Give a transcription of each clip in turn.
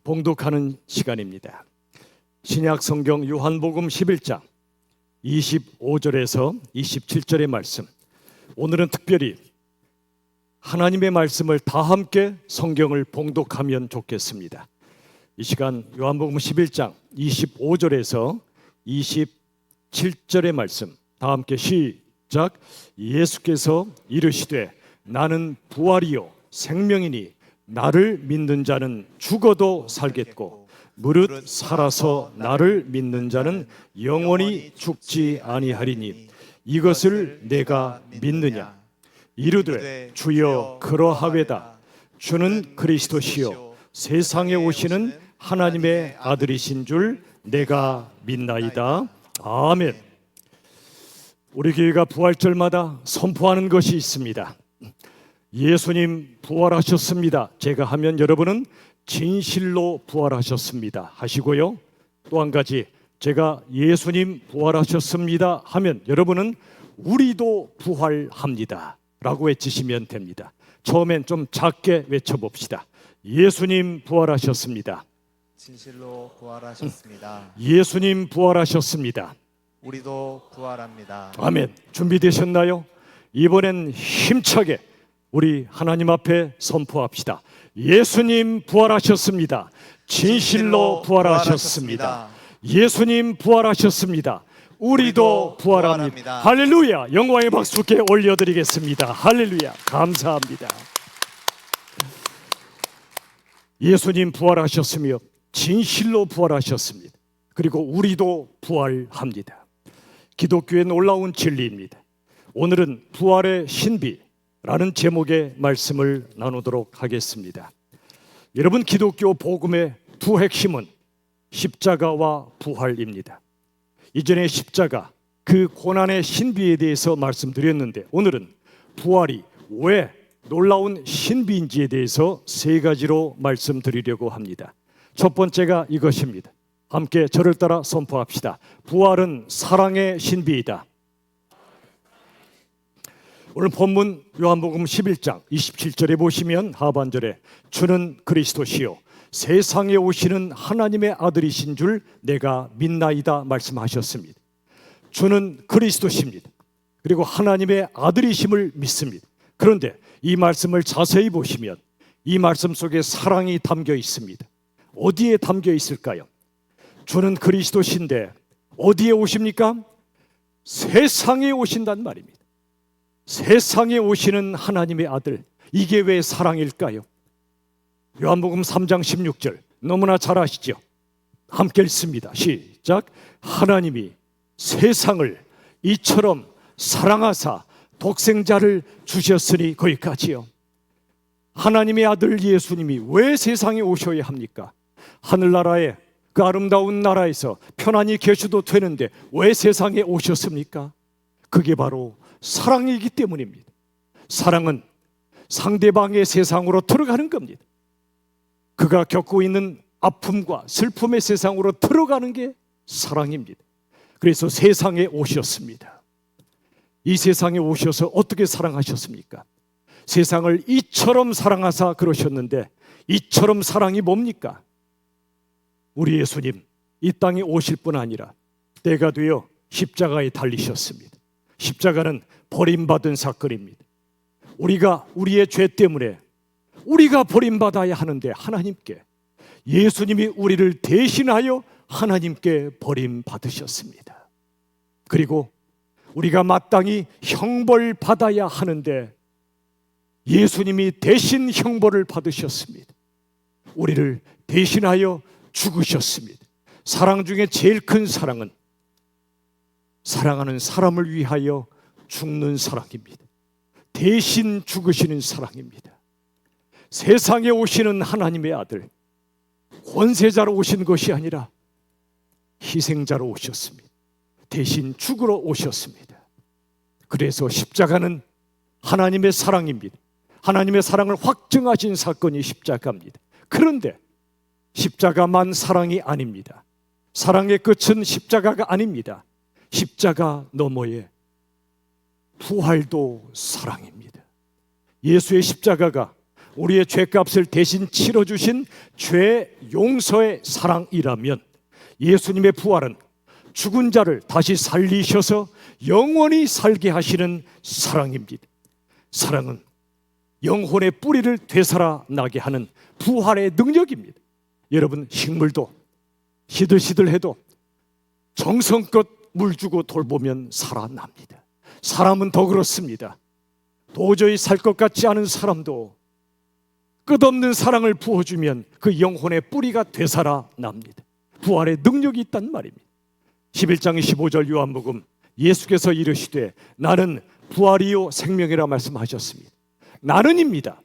봉독하는 시간입니다. 신약 성경 요한복음 11장 25절에서 27절의 말씀, 오늘은 특별히 하나님의 말씀을 다 함께 성경을 봉독하면 좋겠습니다. 이 시간 요한복음 11장 25절에서 27절의 말씀 다 함께 시작. 예수께서 이르시되 나는 부활이요 생명이니 나를 믿는 자는 죽어도 살겠고 무릇 살아서 나를 믿는 자는 영원히 죽지 아니하리니 이것을 내가 믿느냐. 이르되 주여 그러하외다. 주는 그리스도시요 세상에 오시는 하나님의 아들이신 줄 내가 믿나이다. 아멘. 우리 교회가 부활절마다 선포하는 것이 있습니다. 예수님 부활하셨습니다. 제가 하면 여러분은 진실로 부활하셨습니다 하시고요. 또 한 가지, 제가 예수님 부활하셨습니다 하면 여러분은 우리도 부활합니다 라고 외치시면 됩니다. 처음엔 좀 작게 외쳐봅시다. 예수님 부활하셨습니다. 진실로 부활하셨습니다. 예수님 부활하셨습니다. 우리도 부활합니다. 아멘. 준비되셨나요? 이번엔 힘차게 우리 하나님 앞에 선포합시다. 예수님 부활하셨습니다. 진실로 부활하셨습니다. 예수님 부활하셨습니다. 우리도 부활합니다. 할렐루야. 영광의 박수께 올려드리겠습니다. 할렐루야. 감사합니다. 예수님 부활하셨으며 진실로 부활하셨습니다. 그리고 우리도 부활합니다. 기독교의 놀라운 진리입니다. 오늘은 부활의 신비라는 제목의 말씀을 나누도록 하겠습니다. 여러분, 기독교 복음의 두 핵심은 십자가와 부활입니다. 이전에 십자가, 그 고난의 신비에 대해서 말씀드렸는데 오늘은 부활이 왜 놀라운 신비인지에 대해서 세 가지로 말씀드리려고 합니다. 첫 번째가 이것입니다. 함께 저를 따라 선포합시다. 부활은 사랑의 신비이다. 오늘 본문 요한복음 11장 27절에 보시면 하반절에 주는 그리스도시요 세상에 오시는 하나님의 아들이신 줄 내가 믿나이다 말씀하셨습니다. 주는 그리스도십니다. 그리고 하나님의 아들이심을 믿습니다. 그런데 이 말씀을 자세히 보시면 이 말씀 속에 사랑이 담겨 있습니다. 어디에 담겨 있을까요? 주는 그리스도신데 어디에 오십니까? 세상에 오신단 말입니다. 세상에 오시는 하나님의 아들, 이게 왜 사랑일까요? 요한복음 3장 16절 너무나 잘 아시죠? 함께 읽습니다. 시작. 하나님이 세상을 이처럼 사랑하사 독생자를 주셨으니, 거기까지요. 하나님의 아들 예수님이 왜 세상에 오셔야 합니까? 하늘나라에, 그 아름다운 나라에서 편안히 계셔도 되는데 왜 세상에 오셨습니까? 그게 바로 사랑이기 때문입니다. 사랑은 상대방의 세상으로 들어가는 겁니다. 그가 겪고 있는 아픔과 슬픔의 세상으로 들어가는 게 사랑입니다. 그래서 세상에 오셨습니다. 이 세상에 오셔서 어떻게 사랑하셨습니까? 세상을 이처럼 사랑하사 그러셨는데, 이처럼 사랑이 뭡니까? 우리 예수님 이 땅에 오실 뿐 아니라 때가 되어 십자가에 달리셨습니다. 십자가는 버림받은 사건입니다. 우리가 우리의 죄 때문에 우리가 버림받아야 하는데 하나님께, 예수님이 우리를 대신하여 하나님께 버림받으셨습니다. 그리고 우리가 마땅히 형벌받아야 하는데 예수님이 대신 형벌을 받으셨습니다. 우리를 대신하여 죽으셨습니다. 사랑 중에 제일 큰 사랑은 사랑하는 사람을 위하여 죽는 사랑입니다. 대신 죽으시는 사랑입니다. 세상에 오시는 하나님의 아들, 권세자로 오신 것이 아니라 희생자로 오셨습니다. 대신 죽으러 오셨습니다. 그래서 십자가는 하나님의 사랑입니다. 하나님의 사랑을 확증하신 사건이 십자가입니다. 그런데 십자가만 사랑이 아닙니다. 사랑의 끝은 십자가가 아닙니다. 십자가 너머에 부활도 사랑입니다. 예수의 십자가가 우리의 죄값을 대신 치러주신 죄 용서의 사랑이라면 예수님의 부활은 죽은 자를 다시 살리셔서 영원히 살게 하시는 사랑입니다. 사랑은 영혼의 뿌리를 되살아나게 하는 부활의 능력입니다. 여러분, 식물도 시들시들해도 정성껏 물 주고 돌보면 살아납니다. 사람은 더 그렇습니다. 도저히 살 것 같지 않은 사람도 끝없는 사랑을 부어주면 그 영혼의 뿌리가 되살아납니다. 부활의 능력이 있단 말입니다. 11장 15절 요한복음, 예수께서 이르시되 나는 부활이요 생명이라 말씀하셨습니다. 나는입니다.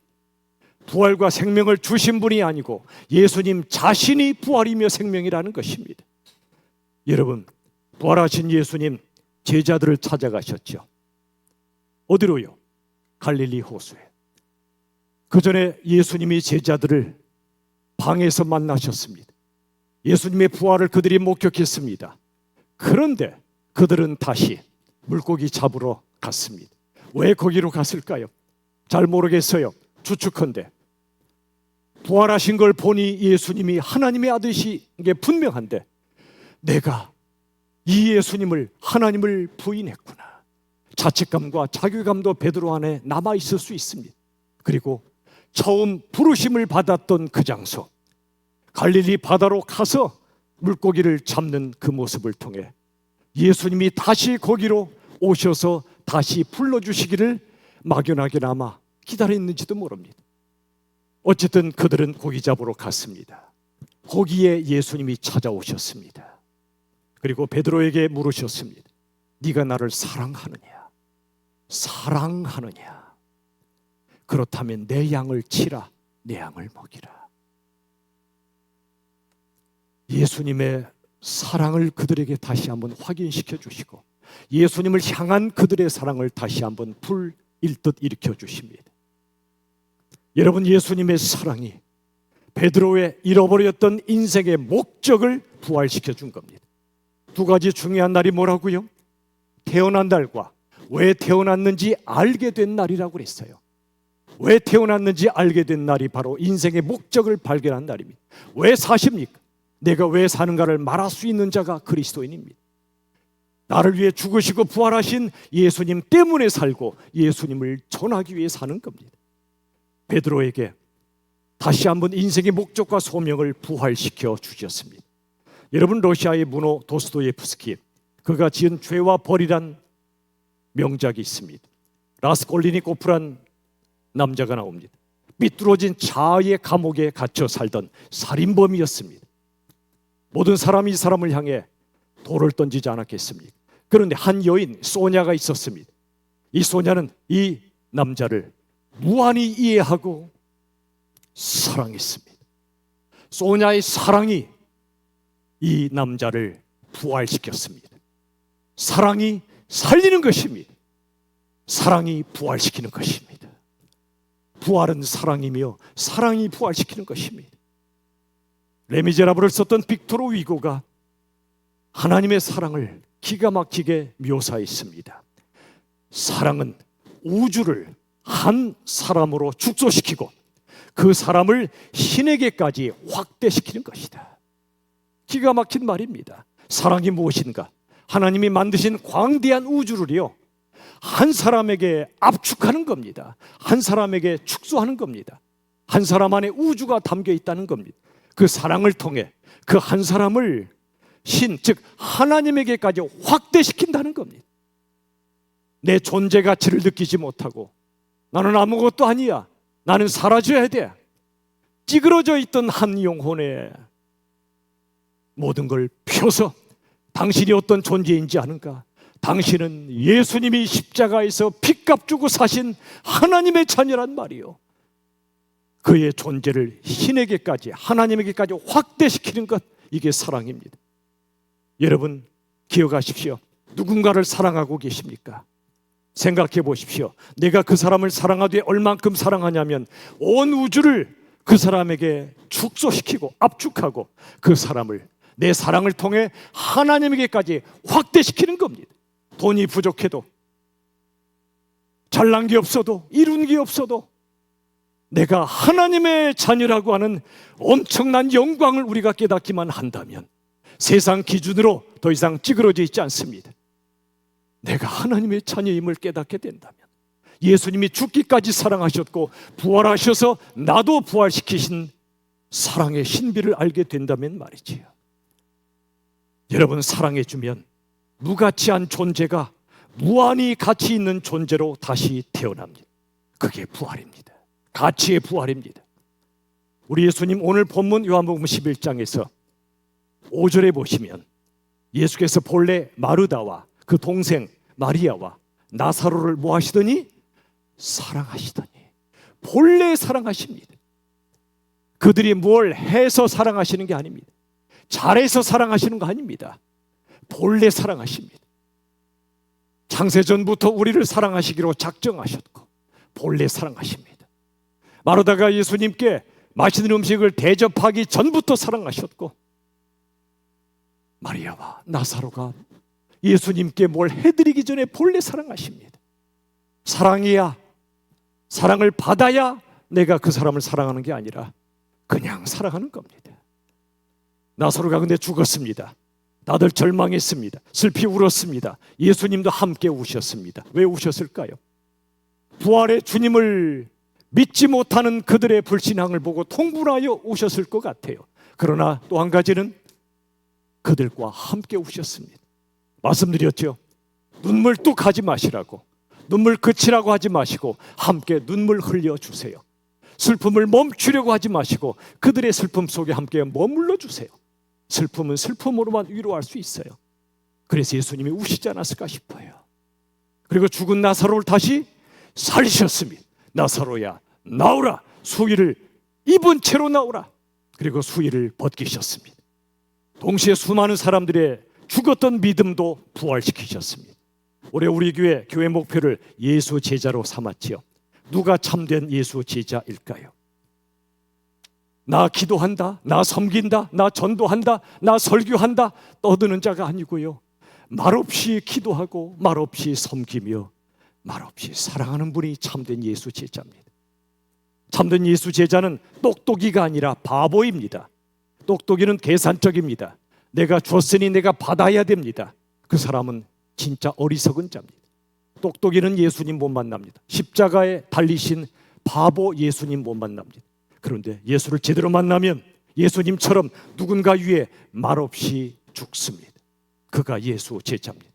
부활과 생명을 주신 분이 아니고 예수님 자신이 부활이며 생명이라는 것입니다. 여러분, 부활하신 예수님 제자들을 찾아가셨죠. 어디로요? 갈릴리 호수에. 그 전에 예수님이 제자들을 방에서 만나셨습니다. 예수님의 부활을 그들이 목격했습니다. 그런데 그들은 다시 물고기 잡으러 갔습니다. 왜 거기로 갔을까요? 잘 모르겠어요. 추측컨대 부활하신 걸 보니 예수님이 하나님의 아들이신 게 분명한데 내가 이 예수님을, 하나님을 부인했구나. 자책감과 자괴감도 베드로 안에 남아있을 수 있습니다. 그리고 처음 부르심을 받았던 그 장소, 갈릴리 바다로 가서 물고기를 잡는 그 모습을 통해 예수님이 다시 거기로 오셔서 다시 불러주시기를 막연하게나마 기다렸는지도 모릅니다. 어쨌든 그들은 고기 잡으러 갔습니다. 거기에 예수님이 찾아오셨습니다. 그리고 베드로에게 물으셨습니다. 네가 나를 사랑하느냐? 사랑하느냐? 그렇다면 내 양을 치라, 내 양을 먹이라. 예수님의 사랑을 그들에게 다시 한번 확인시켜 주시고 예수님을 향한 그들의 사랑을 다시 한번 불일듯 일으켜 주십니다. 여러분, 예수님의 사랑이 베드로의 잃어버렸던 인생의 목적을 부활시켜 준 겁니다. 두 가지 중요한 날이 뭐라고요? 태어난 날과 왜 태어났는지 알게 된 날이라고 그랬어요. 왜 태어났는지 알게 된 날이 바로 인생의 목적을 발견한 날입니다. 왜 사십니까? 내가 왜 사는가를 말할 수 있는 자가 그리스도인입니다. 나를 위해 죽으시고 부활하신 예수님 때문에 살고 예수님을 전하기 위해 사는 겁니다. 베드로에게 다시 한번 인생의 목적과 소명을 부활시켜 주셨습니다. 여러분, 러시아의 문호 도스토예프스키, 그가 지은 죄와 벌이란 명작이 있습니다. 라스콜리니코프란 남자가 나옵니다. 삐뚤어진 자아의 감옥에 갇혀 살던 살인범이었습니다. 모든 사람이 이 사람을 향해 돌을 던지지 않았겠습니까? 그런데 한 여인 소냐가 있었습니다. 이 소냐는 이 남자를 무한히 이해하고 사랑했습니다. 소냐의 사랑이 이 남자를 부활시켰습니다. 사랑이 살리는 것입니다. 사랑이 부활시키는 것입니다. 부활은 사랑이며 사랑이 부활시키는 것입니다. 레미제라블을 썼던 빅토르 위고가 하나님의 사랑을 기가 막히게 묘사했습니다. 사랑은 우주를 한 사람으로 축소시키고 그 사람을 신에게까지 확대시키는 것이다. 기가 막힌 말입니다. 사랑이 무엇인가? 하나님이 만드신 광대한 우주를요, 한 사람에게 압축하는 겁니다. 한 사람에게 축소하는 겁니다. 한 사람 안에 우주가 담겨 있다는 겁니다. 그 사랑을 통해 그 한 사람을 신, 즉 하나님에게까지 확대시킨다는 겁니다. 내 존재 가치를 느끼지 못하고 나는 아무것도 아니야, 나는 사라져야 돼, 찌그러져 있던 한 영혼의 모든 걸 펴서 당신이 어떤 존재인지 아는가? 당신은 예수님이 십자가에서 핏값 주고 사신 하나님의 자녀란 말이요. 그의 존재를 신에게까지, 하나님에게까지 확대시키는 것, 이게 사랑입니다. 여러분, 기억하십시오. 누군가를 사랑하고 계십니까? 생각해 보십시오. 내가 그 사람을 사랑하되 얼만큼 사랑하냐면 온 우주를 그 사람에게 축소시키고 압축하고 그 사람을 내 사랑을 통해 하나님에게까지 확대시키는 겁니다. 돈이 부족해도, 잘난 게 없어도, 이룬 게 없어도, 내가 하나님의 자녀라고 하는 엄청난 영광을 우리가 깨닫기만 한다면 세상 기준으로 더 이상 찌그러져 있지 않습니다. 내가 하나님의 자녀임을 깨닫게 된다면, 예수님이 죽기까지 사랑하셨고 부활하셔서 나도 부활시키신 사랑의 신비를 알게 된다면 말이지요. 여러분, 사랑해주면 무가치한 존재가 무한히 가치 있는 존재로 다시 태어납니다. 그게 부활입니다. 가치의 부활입니다. 우리 예수님 오늘 본문 요한복음 11장에서 5절에 보시면 예수께서 본래 마르다와 그 동생 마리아와 나사로를 뭐 하시더니? 사랑하시더니. 본래 사랑하십니다. 그들이 뭘 해서 사랑하시는 게 아닙니다. 잘해서 사랑하시는 거 아닙니다. 본래 사랑하십니다. 창세전부터 우리를 사랑하시기로 작정하셨고 본래 사랑하십니다. 마르다가 예수님께 맛있는 음식을 대접하기 전부터 사랑하셨고, 마리아와 나사로가 예수님께 뭘 해드리기 전에 본래 사랑하십니다. 사랑이야, 사랑을 받아야 내가 그 사람을 사랑하는 게 아니라 그냥 사랑하는 겁니다. 나사로가 근데 죽었습니다. 다들 절망했습니다. 슬피 울었습니다. 예수님도 함께 우셨습니다. 왜 우셨을까요? 부활의 주님을 믿지 못하는 그들의 불신앙을 보고 통분하여 우셨을 것 같아요. 그러나 또 한 가지는 그들과 함께 우셨습니다. 말씀드렸죠. 눈물 뚝 하지 마시라고, 눈물 그치라고 하지 마시고 함께 눈물 흘려주세요. 슬픔을 멈추려고 하지 마시고 그들의 슬픔 속에 함께 머물러 주세요. 슬픔은 슬픔으로만 위로할 수 있어요. 그래서 예수님이 우시지 않았을까 싶어요. 그리고 죽은 나사로를 다시 살리셨습니다. 나사로야 나오라, 수의를 입은 채로 나오라. 그리고 수의를 벗기셨습니다. 동시에 수많은 사람들의 죽었던 믿음도 부활시키셨습니다. 올해 우리 교회 목표를 예수 제자로 삼았지요. 누가 참된 예수 제자일까요? 나 기도한다, 나 섬긴다, 나 전도한다, 나 설교한다 떠드는 자가 아니고요, 말없이 기도하고 말없이 섬기며 말없이 사랑하는 분이 참된 예수 제자입니다. 참된 예수 제자는 똑똑이가 아니라 바보입니다. 똑똑이는 계산적입니다. 내가 줬으니 내가 받아야 됩니다. 그 사람은 진짜 어리석은 자입니다. 똑똑이는 예수님 못 만납니다. 십자가에 달리신 바보 예수님 못 만납니다. 그런데 예수를 제대로 만나면 예수님처럼 누군가 위에 말없이 죽습니다. 그가 예수 제자입니다.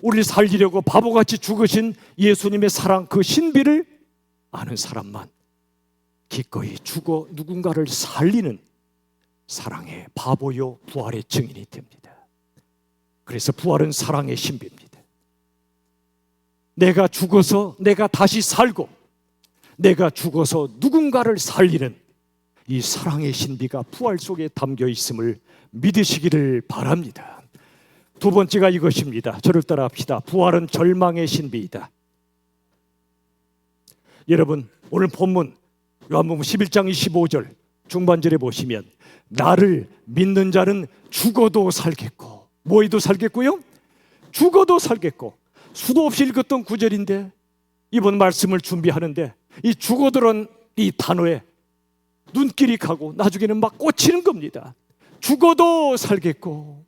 우리를 살리려고 바보같이 죽으신 예수님의 사랑, 그 신비를 아는 사람만 기꺼이 죽어 누군가를 살리는 사랑의 바보요 부활의 증인이 됩니다. 그래서 부활은 사랑의 신비입니다. 내가 죽어서 내가 다시 살고 내가 죽어서 누군가를 살리는 이 사랑의 신비가 부활 속에 담겨 있음을 믿으시기를 바랍니다. 두 번째가 이것입니다. 저를 따라 합시다. 부활은 절망의 신비이다. 여러분, 오늘 본문 요한복음 11장 25절 중반절에 보시면 나를 믿는 자는 죽어도 살겠고, 뭐이도 살겠고요? 죽어도 살겠고. 수도 없이 읽었던 구절인데 이번 말씀을 준비하는데 이 죽어도란 이 단어에 눈길이 가고 나중에는 막 꽂히는 겁니다. 죽어도 살겠고.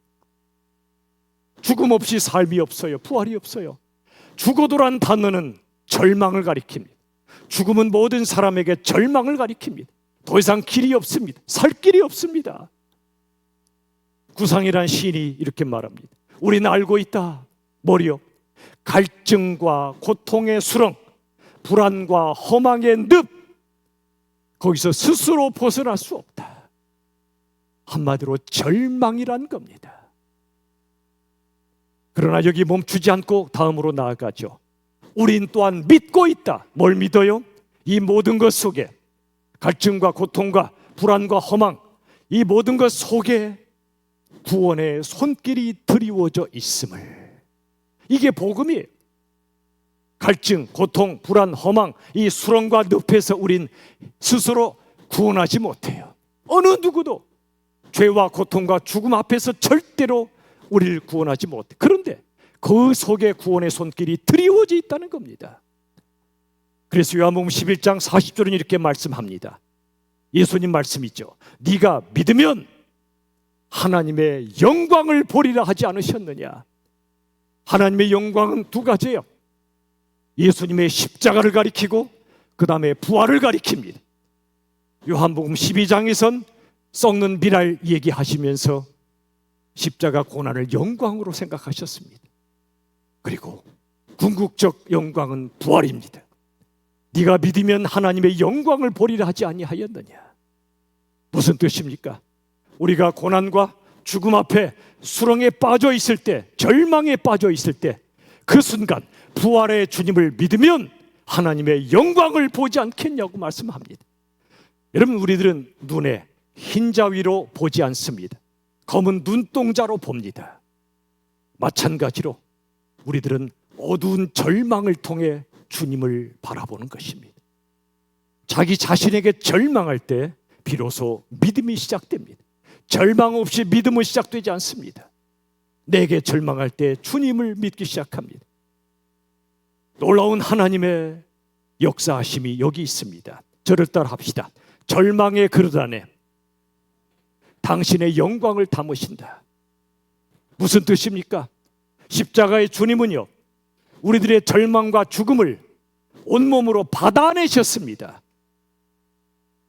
죽음 없이 삶이 없어요. 부활이 없어요. 죽어도란 단어는 절망을 가리킵니다. 죽음은 모든 사람에게 절망을 가리킵니다. 더 이상 길이 없습니다. 살 길이 없습니다. 구상이란 시인이 이렇게 말합니다. 우리는 알고 있다. 뭐요? 갈증과 고통의 수렁, 불안과 허망의 늪, 거기서 스스로 벗어날 수 없다. 한마디로 절망이란 겁니다. 그러나 여기 멈추지 않고 다음으로 나아가죠. 우린 또한 믿고 있다. 뭘 믿어요? 이 모든 것 속에, 갈증과 고통과 불안과 허망, 이 모든 것 속에 구원의 손길이 드리워져 있음을. 이게 복음이에요. 갈증, 고통, 불안, 허망, 이 수렁과 늪에서 우린 스스로 구원하지 못해요. 어느 누구도 죄와 고통과 죽음 앞에서 절대로 우리를 구원하지 못해. 그런데 그 속에 구원의 손길이 드리워져 있다는 겁니다. 그래서 요한복음 11장 40절은 이렇게 말씀합니다. 예수님 말씀이죠. 네가 믿으면 하나님의 영광을 보리라 하지 않으셨느냐. 하나님의 영광은 두 가지예요. 예수님의 십자가를 가리키고 그 다음에 부활을 가리킵니다. 요한복음 12장에선 썩는 비랄 얘기하시면서 십자가 고난을 영광으로 생각하셨습니다. 그리고 궁극적 영광은 부활입니다. 네가 믿으면 하나님의 영광을 보리라 하지 아니하였느냐. 무슨 뜻입니까? 우리가 고난과 죽음 앞에 수렁에 빠져 있을 때, 절망에 빠져 있을 때, 그 순간 부활의 주님을 믿으면 하나님의 영광을 보지 않겠냐고 말씀합니다. 여러분, 우리들은 눈에 흰자 위로 보지 않습니다. 검은 눈동자로 봅니다. 마찬가지로 우리들은 어두운 절망을 통해 주님을 바라보는 것입니다. 자기 자신에게 절망할 때 비로소 믿음이 시작됩니다. 절망 없이 믿음은 시작되지 않습니다. 내게 절망할 때 주님을 믿기 시작합니다. 놀라운 하나님의 역사하심이 여기 있습니다. 저를 따라합시다. 절망의 그릇 안에 당신의 영광을 담으신다. 무슨 뜻입니까? 십자가의 주님은요, 우리들의 절망과 죽음을 온몸으로 받아내셨습니다.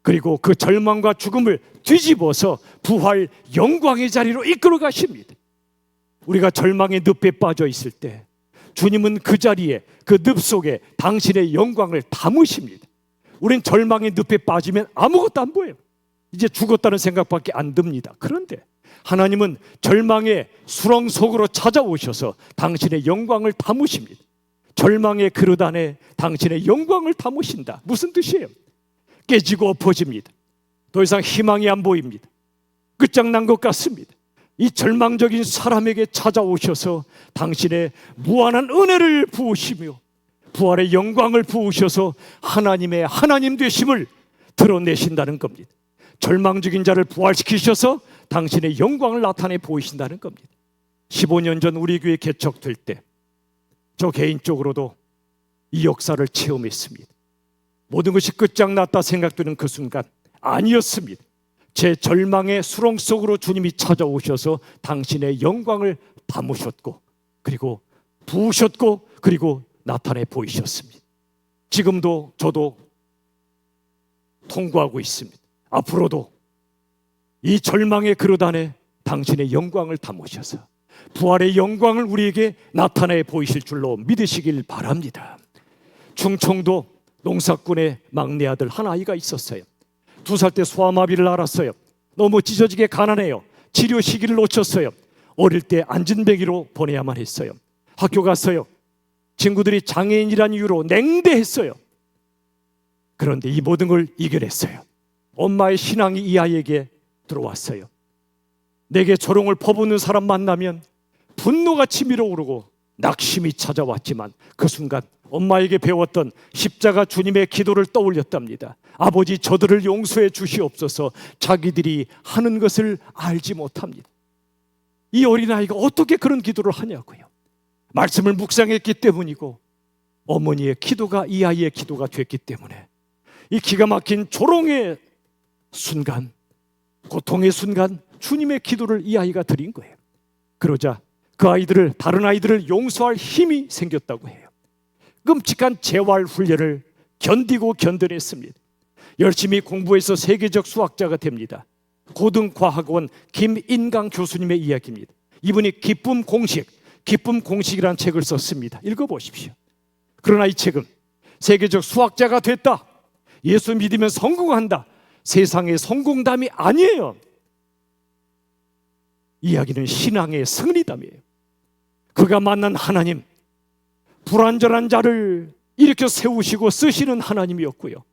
그리고 그 절망과 죽음을 뒤집어서 부활 영광의 자리로 이끌어 가십니다. 우리가 절망의 늪에 빠져 있을 때 주님은 그 자리에, 그 늪 속에 당신의 영광을 담으십니다. 우린 절망의 늪에 빠지면 아무것도 안 보여요. 이제 죽었다는 생각밖에 안 듭니다. 그런데 하나님은 절망의 수렁 속으로 찾아오셔서 당신의 영광을 담으십니다. 절망의 그릇 안에 당신의 영광을 담으신다. 무슨 뜻이에요? 깨지고 엎어집니다. 더 이상 희망이 안 보입니다. 끝장난 것 같습니다. 이 절망적인 사람에게 찾아오셔서 당신의 무한한 은혜를 부으시며 부활의 영광을 부으셔서 하나님의 하나님 되심을 드러내신다는 겁니다. 절망적인 자를 부활시키셔서 당신의 영광을 나타내 보이신다는 겁니다. 15년 전 우리 교회 개척될 때 저 개인적으로도 이 역사를 체험했습니다. 모든 것이 끝장났다 생각되는 그 순간 아니었습니다. 제 절망의 수렁 속으로 주님이 찾아오셔서 당신의 영광을 담으셨고 그리고 부으셨고 그리고 나타내 보이셨습니다. 지금도 저도 통과하고 있습니다. 앞으로도 이 절망의 그릇 안에 당신의 영광을 담으셔서 부활의 영광을 우리에게 나타내 보이실 줄로 믿으시길 바랍니다. 충청도 농사꾼의 막내 아들 한 아이가 있었어요. 2살 때 소아마비를 앓았어요. 너무 찢어지게 가난해요. 치료 시기를 놓쳤어요. 어릴 때 안진뱅이로 보내야만 했어요. 학교 갔어요. 친구들이 장애인이라는 이유로 냉대했어요. 그런데 이 모든 걸 이겨냈어요. 엄마의 신앙이 이 아이에게 들어왔어요. 내게 조롱을 퍼붓는 사람 만나면 분노가 치밀어 오르고 낙심이 찾아왔지만 그 순간 엄마에게 배웠던 십자가 주님의 기도를 떠올렸답니다. 아버지, 저들을 용서해 주시옵소서. 자기들이 하는 것을 알지 못합니다. 이 어린아이가 어떻게 그런 기도를 하냐고요. 말씀을 묵상했기 때문이고 어머니의 기도가 이 아이의 기도가 됐기 때문에 이 기가 막힌 조롱의 순간, 고통의 순간 주님의 기도를 이 아이가 드린 거예요. 그러자 그 아이들을, 다른 아이들을 용서할 힘이 생겼다고 해요. 끔찍한 재활 훈련을 견디고 견뎌냈습니다. 열심히 공부해서 세계적 수학자가 됩니다. 고등과학원 김인강 교수님의 이야기입니다. 이분이 기쁨 공식이라는 책을 썼습니다. 읽어보십시오. 그러나 이 책은 세계적 수학자가 됐다, 예수 믿으면 성공한다, 세상의 성공담이 아니에요. 이야기는 신앙의 승리담이에요. 그가 만난 하나님, 불완전한 자를 일으켜 세우시고 쓰시는 하나님이었고요,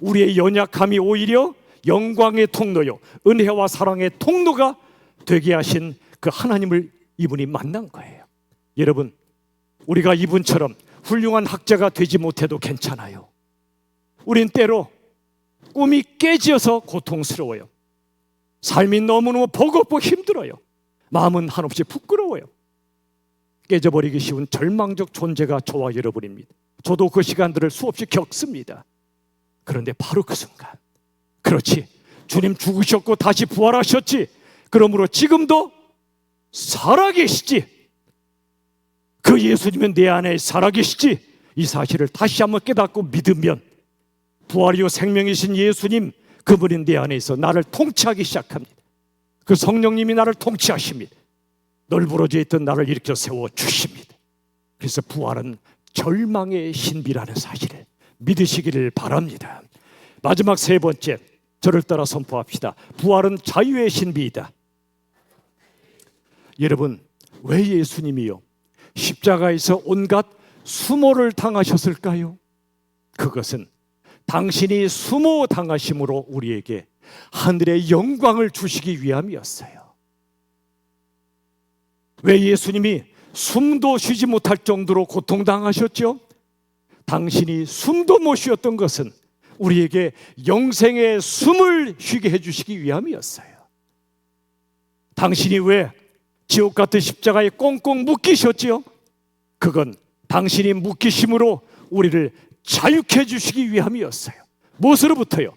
우리의 연약함이 오히려 영광의 통로요, 은혜와 사랑의 통로가 되게 하신 그 하나님을 이분이 만난 거예요. 여러분, 우리가 이분처럼 훌륭한 학자가 되지 못해도 괜찮아요. 우린 때로 꿈이 깨지어서 고통스러워요. 삶이 너무너무 버겁고 힘들어요. 마음은 한없이 부끄러워요. 깨져버리기 쉬운 절망적 존재가 저와 여러분입니다. 저도 그 시간들을 수없이 겪습니다. 그런데 바로 그 순간, 그렇지, 주님 죽으셨고 다시 부활하셨지, 그러므로 지금도 살아계시지, 그 예수님은 내 안에 살아계시지, 이 사실을 다시 한번 깨닫고 믿으면 부활이요 생명이신 예수님, 그분이 내 안에서 나를 통치하기 시작합니다. 그 성령님이 나를 통치하십니다. 널브러져 있던 나를 일으켜 세워주십니다. 그래서 부활은 절망의 신비라는 사실을 믿으시기를 바랍니다. 마지막 세 번째, 저를 따라 선포합시다. 부활은 자유의 신비이다. 여러분, 왜 예수님이요 십자가에서 온갖 수모를 당하셨을까요? 그것은 당신이 수모 당하심으로 우리에게 하늘의 영광을 주시기 위함이었어요. 왜 예수님이 숨도 쉬지 못할 정도로 고통당하셨죠? 당신이 숨도 못 쉬었던 것은 우리에게 영생의 숨을 쉬게 해주시기 위함이었어요. 당신이 왜 지옥 같은 십자가에 꽁꽁 묶이셨지요? 그건 당신이 묶이심으로 우리를 자유케 해주시기 위함이었어요. 무엇으로부터요?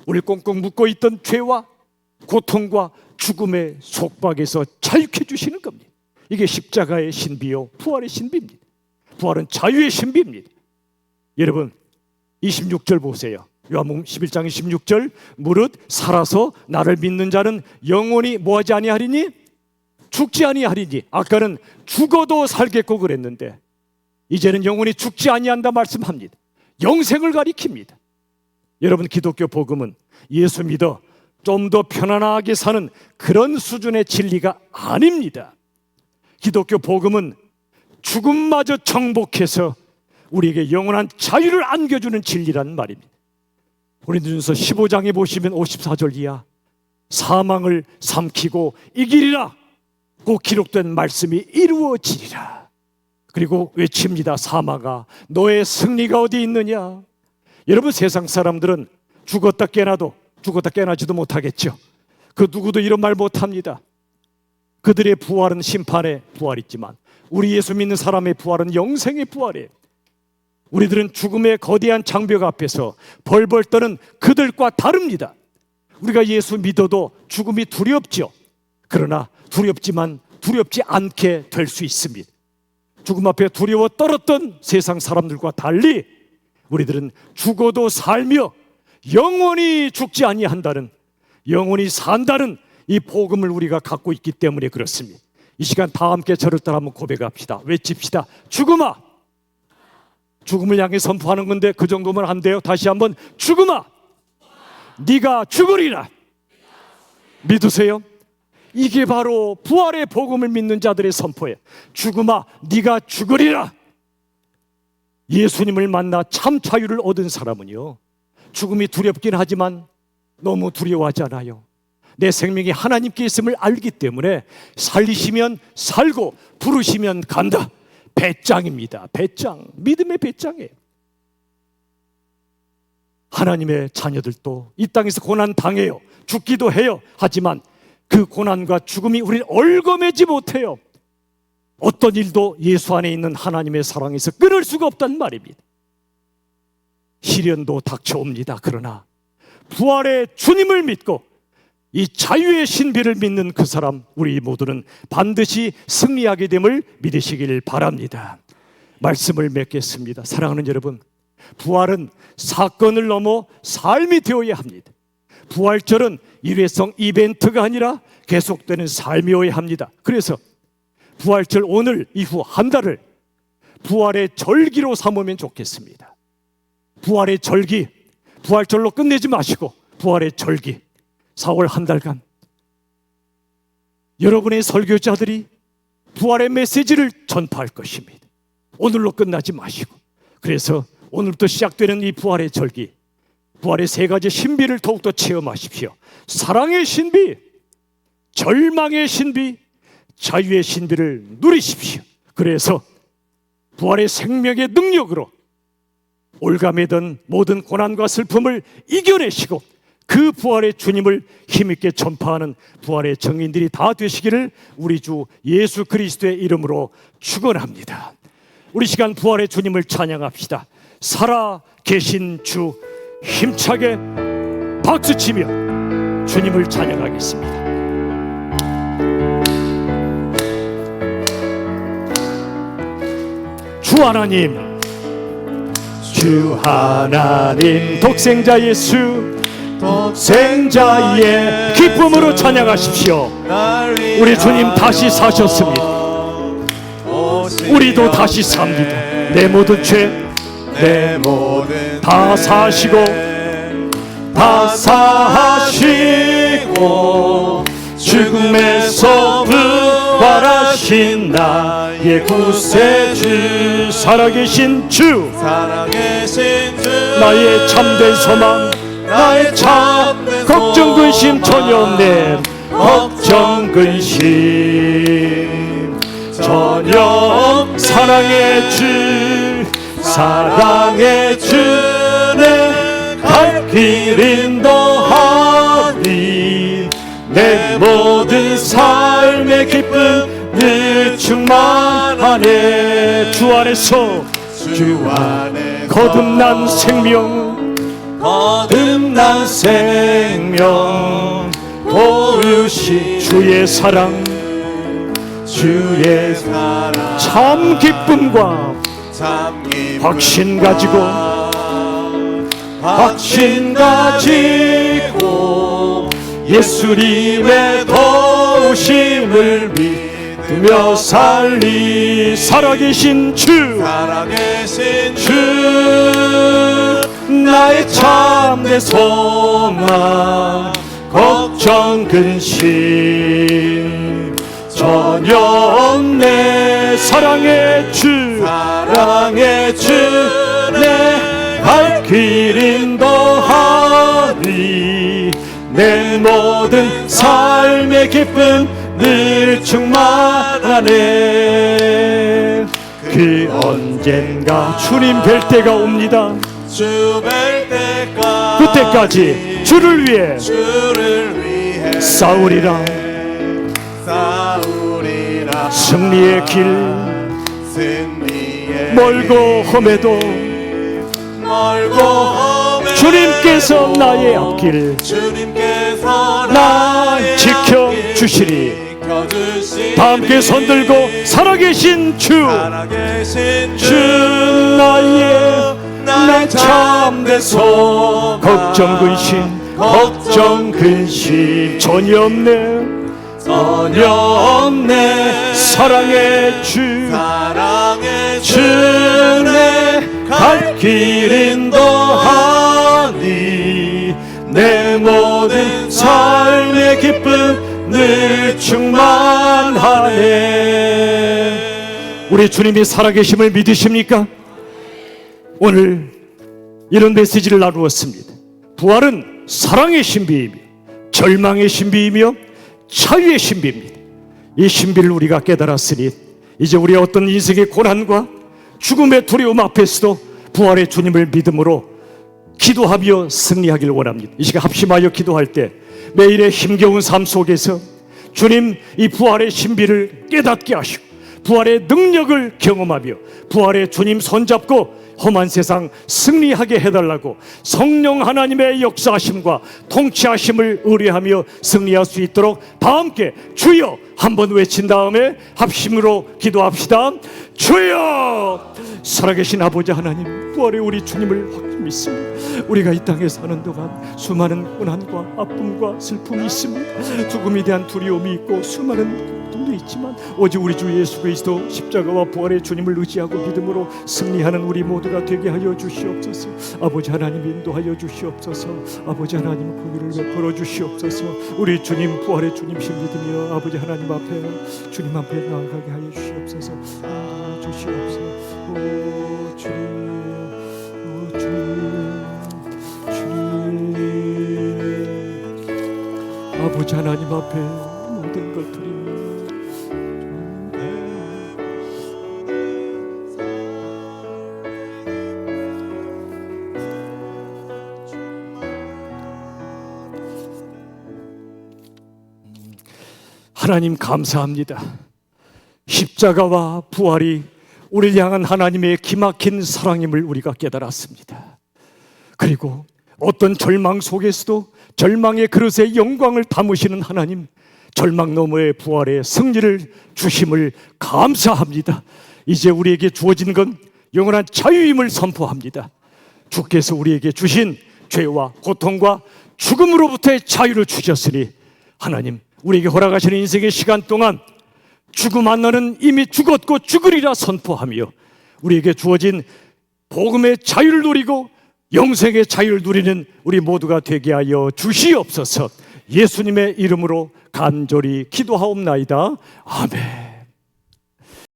우리 꽁꽁 묶고 있던 죄와 고통과 죽음의 속박에서 자유케 해주시는 겁니다. 이게 십자가의 신비요 부활의 신비입니다. 부활은 자유의 신비입니다. 여러분, 26절 보세요. 요한복음 11장 26절, 무릇 살아서 나를 믿는 자는 영원히 뭐하지 아니하리니? 죽지 아니하리니. 아까는 죽어도 살겠고 그랬는데 이제는 영원히 죽지 아니한다 말씀합니다. 영생을 가리킵니다. 여러분, 기독교 복음은 예수 믿어 좀 더 편안하게 사는 그런 수준의 진리가 아닙니다. 기독교 복음은 죽음마저 정복해서 우리에게 영원한 자유를 안겨주는 진리란 말입니다. 고린도전서 15장에 보시면 54절 이하, 사망을 삼키고 이기리라 고 기록된 말씀이 이루어지리라. 그리고 외칩니다. 사망아, 너의 승리가 어디 있느냐? 여러분, 세상 사람들은 죽었다 깨나도 죽었다 깨나지도 못하겠죠. 그 누구도 이런 말 못합니다. 그들의 부활은 심판의 부활이지만 우리 예수 믿는 사람의 부활은 영생의 부활이에요. 우리들은 죽음의 거대한 장벽 앞에서 벌벌 떠는 그들과 다릅니다. 우리가 예수 믿어도 죽음이 두렵죠. 그러나 두렵지만 두렵지 않게 될 수 있습니다. 죽음 앞에 두려워 떨었던 세상 사람들과 달리 우리들은 죽어도 살며 영원히 죽지 아니한다는, 영원히 산다는 이 복음을 우리가 갖고 있기 때문에 그렇습니다. 이 시간 다 함께 저를 따라 한번 고백합시다. 외칩시다. 죽음아, 죽음을 향해 선포하는 건데 그 정도면 안 돼요. 다시 한번, 죽음아, 네가 죽으리라. 믿으세요? 이게 바로 부활의 복음을 믿는 자들의 선포예요. 죽음아, 네가 죽으리라. 예수님을 만나 참 자유를 얻은 사람은요, 죽음이 두렵긴 하지만 너무 두려워하지 않아요. 내 생명이 하나님께 있음을 알기 때문에 살리시면 살고 부르시면 간다. 배짱입니다. 배짱, 믿음의 배짱이에요. 하나님의 자녀들도 이 땅에서 고난 당해요. 죽기도 해요. 하지만 그 고난과 죽음이 우리를 얽어매지 못해요. 어떤 일도 예수 안에 있는 하나님의 사랑에서 끊을 수가 없단 말입니다. 시련도 닥쳐옵니다. 그러나 부활의 주님을 믿고 이 자유의 신비를 믿는 그 사람, 우리 모두는 반드시 승리하게 됨을 믿으시길 바랍니다. 말씀을 맺겠습니다. 사랑하는 여러분, 부활은 사건을 넘어 삶이 되어야 합니다. 부활절은 일회성 이벤트가 아니라 계속되는 삶이어야 합니다. 그래서 부활절 오늘 이후 한 달을 부활의 절기로 삼으면 좋겠습니다. 부활의 절기, 부활절로 끝내지 마시고 부활의 절기, 4월 한 달간 여러분의 설교자들이 부활의 메시지를 전파할 것입니다. 오늘로 끝나지 마시고, 그래서 오늘부터 시작되는 이 부활의 절기, 부활의 세 가지 신비를 더욱더 체험하십시오. 사랑의 신비, 절망의 신비, 자유의 신비를 누리십시오. 그래서 부활의 생명의 능력으로 올가매던 모든 고난과 슬픔을 이겨내시고 그 부활의 주님을 힘있게 전파하는 부활의 정인들이 다 되시기를 우리 주 예수 그리스도의 이름으로 축원합니다. 우리 시간 부활의 주님을 찬양합시다. 살아 계신 주 힘차게 박수치며 주님을 찬양하겠습니다. 주 하나님, 주 하나님, 독생자 예수, 독생자의 기쁨으로 찬양하십시오. 우리 주님 다시 사셨습니다. 우리도 다시 삽니다. 내 모든 죄, 내 모든 다 사시고, 다 사하시고, 죽음에서 부활하신 나의 구세주, 살아계신 주, 나의 참된 소망, 나의 참 걱정 근심 전혀 없네. 걱정 근심 전혀 없네. 사랑의 주, 사랑의 주, 내 갈 길 인도하니 내 모든 삶의 기쁨 늘 충만하네. 주 안에서, 주 안에 거듭난 생명, 거듭난 생명, 보으시 주의 사랑, 주의 사랑, 참 기쁨과 확신 가지고, 확신 가지고 예수님의 도우심을 믿으며 살리. 살아계신 주, 살아계신 주, 나의 참된 소망, 걱정 근심 전혀 없네. 사랑의 주, 사랑의 주, 내 갈 길 인도하니 내 모든 삶의 기쁨 늘 충만하네. 그 언젠가 주님 뵐 때가 옵니다. 주 뵐 때까지, 그때까지 주를 위해 싸우리라. 승리의 길 멀고 험해도 주님께서 나의 앞길 나 지켜주시리. 다 함께 손들고 살아계신 주, 주 나의 참된 소망, 걱정 근심 전혀 없네. 전혀 없네. 사랑의 주, 주 내 갈 길 인도하니 내 모든 삶의 기쁨 늘 충만하네. 우리 주님이 살아계심을 믿으십니까? 오늘 이런 메시지를 나누었습니다. 부활은 사랑의 신비이며 절망의 신비이며 자유의 신비입니다. 이 신비를 우리가 깨달았으니 이제 우리의 어떤 인생의 고난과 죽음의 두려움 앞에서도 부활의 주님을 믿음으로 기도하며 승리하길 원합니다. 이 시간 합심하여 기도할 때 매일의 힘겨운 삶 속에서 주님 이 부활의 신비를 깨닫게 하시고 부활의 능력을 경험하며 부활의 주님 손잡고 험한 세상 승리하게 해달라고 성령 하나님의 역사하심과 통치하심을 의뢰하며 승리할 수 있도록 다 함께 주여 한번 외친 다음에 합심으로 기도합시다. 주여! 살아계신 아버지 하나님, 부활의 우리 주님을 확실히 믿습니다. 우리가 이 땅에 사는 동안 수많은 고난과 아픔과 슬픔이 있습니다. 죽음에 대한 두려움이 있고 수많은 고통도 있지만 오직 우리 주 예수 그리스도 십자가와 부활의 주님을 의지하고 믿음으로 승리하는 우리 모두가 되게 하여 주시옵소서. 아버지 하나님 인도하여 주시옵소서. 아버지 하나님 공의를 베풀어 주시옵소서. 우리 주님 부활의 주님신 믿으며 아버지 하나님 앞에 주님 앞에 나아가게 하여 주시옵소서. 인도하여 주시옵소서. 오 주님, 오 주님, 주님, 아버지 하나님 앞에 모든 걸 드립니다. 하나님 감사합니다. 십자가와 부활이 우리를 향한 하나님의 기막힌 사랑임을 우리가 깨달았습니다. 그리고 어떤 절망 속에서도 절망의 그릇에 영광을 담으시는 하나님, 절망 너머의 부활의 승리를 주심을 감사합니다. 이제 우리에게 주어진 건 영원한 자유임을 선포합니다. 주께서 우리에게 주신 죄와 고통과 죽음으로부터의 자유를 주셨으니 하나님, 우리에게 허락하시는 인생의 시간 동안 죽음 하나는 이미 죽었고 죽으리라 선포하며 우리에게 주어진 복음의 자유를 누리고 영생의 자유를 누리는 우리 모두가 되게 하여 주시옵소서. 예수님의 이름으로 간절히 기도하옵나이다. 아멘.